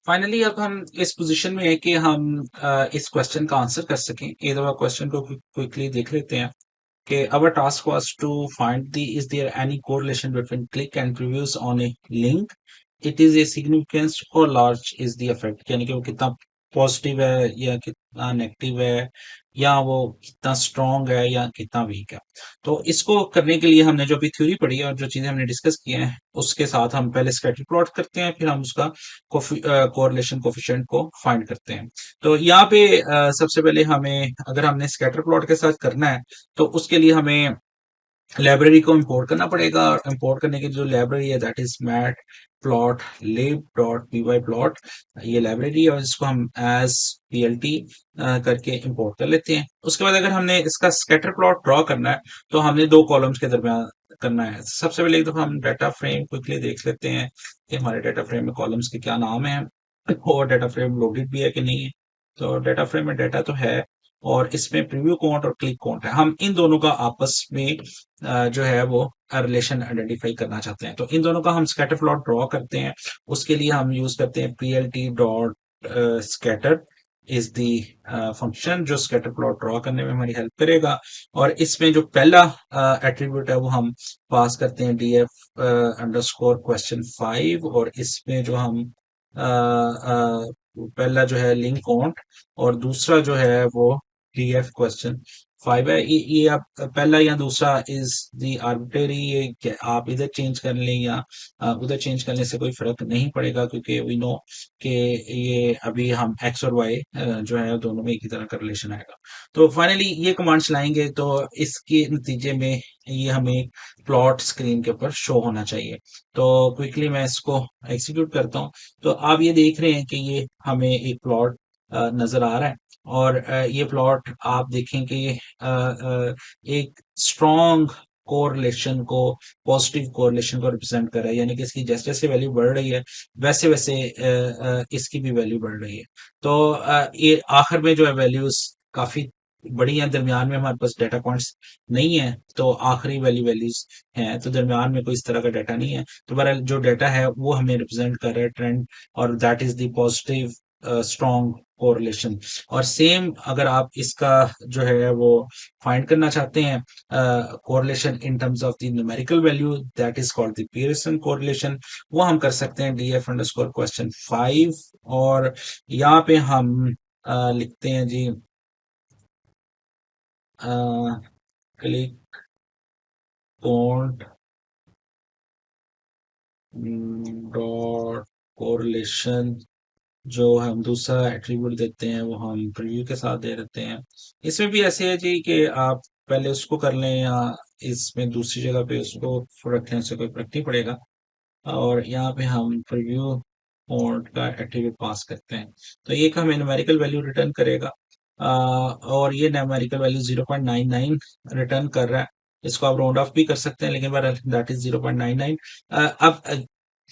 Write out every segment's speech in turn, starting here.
Finally अब हम इस पोजीशन में है कि हम इस क्वेश्चन का आंसर कर सकें। एक दफा क्वेश्चन को क्विकली देख लेते हैं कि our task was to find the is there any correlation between click and previews on a link, it is a significance or large is the effect, यानी कि वो कितना पॉजिटिव है या कितना नेगेटिव है, या वो कितना स्ट्रॉन्ग है या कितना वीक है। तो इसको करने के लिए हमने जो भी थ्योरी पढ़ी है और जो चीजें हमने डिस्कस की हैं उसके साथ हम पहले स्कैटर प्लॉट करते हैं, फिर हम उसका कोरिलेशन कोफिशिएंट को फाइंड करते हैं। तो यहाँ पे सबसे पहले हमें, अगर हमने स्कैटर प्लॉट के साथ करना है तो उसके लिए हमें लाइब्रेरी को इंपोर्ट करना पड़ेगा, और इंपोर्ट करने की जो लाइब्रेरी है that is matplotlib dot p y plot, ये लाइब्रेरी है और इसको हम एज पीएलटी करके इंपोर्ट कर लेते हैं। उसके बाद अगर हमने इसका स्कैटर प्लॉट ड्रॉ करना है तो हमने दो कॉलम्स के दरमियान करना है। सबसे पहले एक दफा हम डाटा फ्रेम क्विकली देख लेते हैं कि हमारे डाटा फ्रेम में कॉलम्स के क्या नाम है और डाटा फ्रेम लोडेड भी है कि नहीं है। तो डाटा फ्रेम में डाटा तो है और इसमें प्रीव्यू काउंट और क्लिक काउंट है। हम इन दोनों का आपस में जो है वो रिलेशन आइडेंटिफाई करना चाहते हैं, तो इन दोनों का हम स्कैटर प्लॉट ड्रॉ करते हैं। उसके लिए हम यूज करते हैं PLT dot scatter is the function जो स्कैटर प्लॉट ड्रॉ करने में हमारी हेल्प करेगा। और इसमें जो पहला एट्रीब्यूट है वो हम पास करते हैं डीएफ अंडरस्कोर क्वेश्चन 5, और इसमें जो हम पहला जो है लिंक काउंट और दूसरा जो है वो डीएफ क्वेश्चन 5 है। ये आप पहला या दूसरा इज दी आर्बिट्रेरी, ये आप इधर चेंज कर लें या उधर चेंज करने से कोई फर्क नहीं पड़ेगा, क्योंकि वी नो कि ये अभी हम एक्स और वाई जो है दोनों में एक ही तरह का रिलेशन आएगा। तो फाइनली ये कमांड चलाएंगे तो इसके नतीजे में ये हमें प्लॉट स्क्रीन के ऊपर शो होना चाहिए। तो क्विकली मैं इसको एग्जीक्यूट करता हूँ। तो आप ये देख रहे हैं कि ये हमें एक प्लॉट नजर आ रहा है, और ये प्लॉट आप देखें कि एक स्ट्रॉन्ग कोरिलेशन को, पॉजिटिव कोरिलेशन को रिप्रेजेंट कर रहा है, यानी कि इसकी जैसे जैसे वैल्यू बढ़ रही है वैसे वैसे इसकी भी वैल्यू बढ़ रही है। तो ये आखिर में जो है वैल्यूज काफी बड़ी हैं, दरमियान में हमारे पास डाटा पॉइंट्स नहीं है, तो आखिरी वैल्यूज हैं, तो दरमियान में कोई इस तरह का डाटा नहीं है। तो बहरहाल जो डाटा है वो हमें रिप्रेजेंट कर रहा है ट्रेंड, और that is the positive strong correlation. और सेम अगर आप इसका जो है वो फाइंड करना चाहते हैं correlation in terms of the numerical value, that is called the Pearson correlation, वो हम कर सकते हैं डीएफ अंडरस्कोर क्वेश्चन 5। और यहाँ पे हम लिखते हैं जी क्लिक काउंट डॉट कोरिलेशन, जो हम दूसरा एट्रीब्यूट देते हैं वो हम प्रीव्यू के साथ दे देते हैं। इसमें भी ऐसे है जी कि आप पहले उसको कर लें या इसमें दूसरी जगह पे उसको रखने से कोई फर्क नहीं पड़ेगा। और यहाँ पे हम प्रीव्यू पॉइंट का एट्रीब्यूट पास करते हैं, तो ये एक हमें न्यूमेरिकल वैल्यू रिटर्न करेगा। और ये न्यूमेरिकल वैल्यू 0.99 रिटर्न कर रहा है। इसको आप राउंड ऑफ भी कर सकते हैं, लेकिन बहरहाल दैट इज 0.99। अब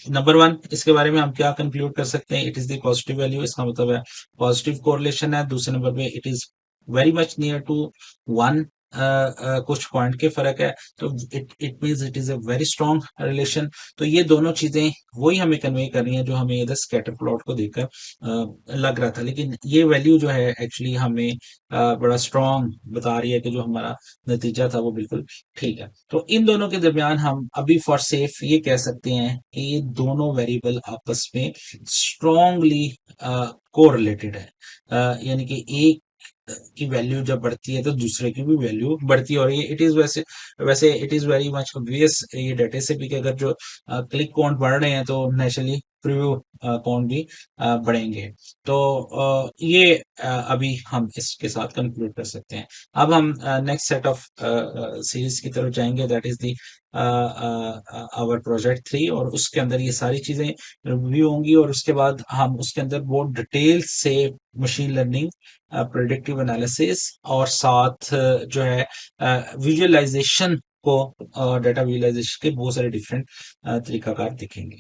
नंबर वन, इसके बारे में हम क्या कंक्लूड कर सकते हैं, it is the positive value, इसका मतलब है पॉजिटिव कोरिलेशन है। दूसरे नंबर पे it is very much near to 1, कुछ पॉइंट के फर्क है, तो it it means it is a very strong relation. तो ये दोनों चीजें वही हमें कन्वे कर रही हैं जो हमें इधर स्कैटर प्लॉट को देखकर लग रहा था, लेकिन ये वैल्यू जो है एक्चुअली हमें बड़ा स्ट्रॉन्ग बता रही है कि जो हमारा नतीजा था वो बिल्कुल ठीक है। तो इन दोनों के दरमियान हम अभी फॉर सेफ ये कह सकते हैं कि ये दोनों वेरिएबल आपस में स्ट्रॉन्गली कोरिलेटेड है, यानी कि एक की वैल्यू जब बढ़ती है तो दूसरे की भी वैल्यू बढ़ती है। और ये इट इज वैसे वैसे it is very much obvious ये डाटा से भी कि अगर जो क्लिक काउंट बढ़ रहे हैं तो नेचुरली प्रीव्यू काउंट भी बढ़ेंगे। तो ये अभी हम इसके साथ कंक्लूड कर सकते हैं। अब हम नेक्स्ट सेट ऑफ सीरीज की तरफ जाएंगे, that is the our project 3, और उसके अंदर ये सारी चीजें रिव्यू होंगी, और उसके बाद हम उसके अंदर बहुत डिटेल से मशीन लर्निंग, प्रेडिक्टिव एनालिसिस और साथ जो है विजुअलाइजेशन को, डाटा विजुअलाइजेशन के बहुत सारे डिफरेंट तरीकाकार दिखेंगे।